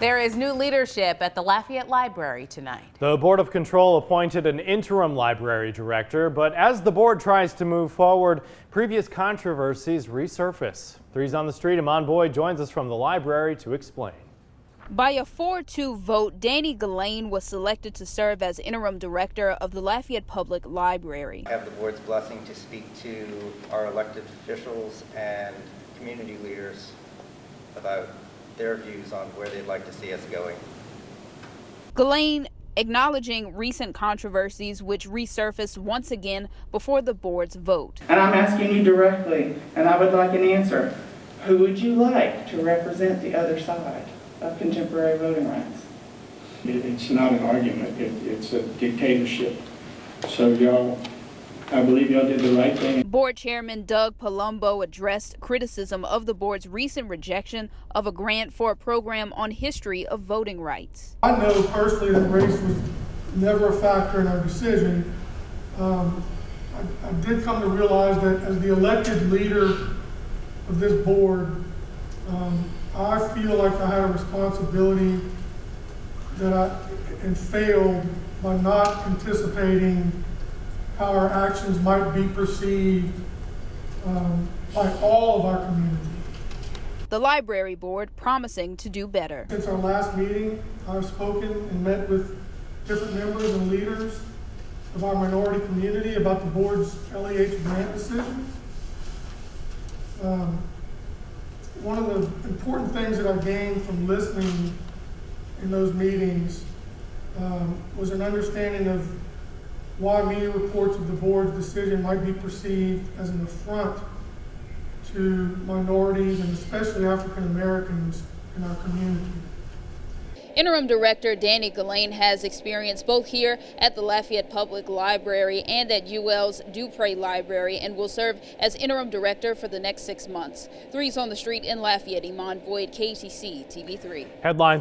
There is new leadership at the Lafayette Library tonight. The Board of Control appointed an interim library director, but as the board tries to move forward, previous controversies resurface. 3's on the Street, Amon Boyd joins us from the library to explain. By a 4-2 vote, Danny Gillane was selected to serve as interim director of the Lafayette Public Library. I have the board's blessing to speak to our elected officials and community leaders about their views on where they'd like to see us going. Gillane acknowledging recent controversies which resurfaced once again before the board's vote. And I'm asking you directly, and I would like an answer. Who would you like to represent the other side of contemporary voting rights? It's not an argument, it's a dictatorship. So I believe y'all did the right thing. Board Chairman Doug Palumbo addressed criticism of the board's recent rejection of a grant for a program on history of voting rights. I know personally that race was never a factor in our decision. I did come to realize that as the elected leader of this board, I feel like I had a responsibility and failed by not anticipating how our actions might be perceived by all of our community. The library board promising to do better. Since our last meeting, I've spoken and met with different members and leaders of our minority community about the board's LEH grant decision. One of the important things that I gained from listening in those meetings was an understanding of why media reports of the board's decision might be perceived as an affront to minorities and especially African Americans in our community. Interim Director Danny Gillane has experience both here at the Lafayette Public Library and at UL's Dupree Library and will serve as interim director for the next 6 months. 3's on the Street in Lafayette, Amon Boyd, KTC TV3. Headlines.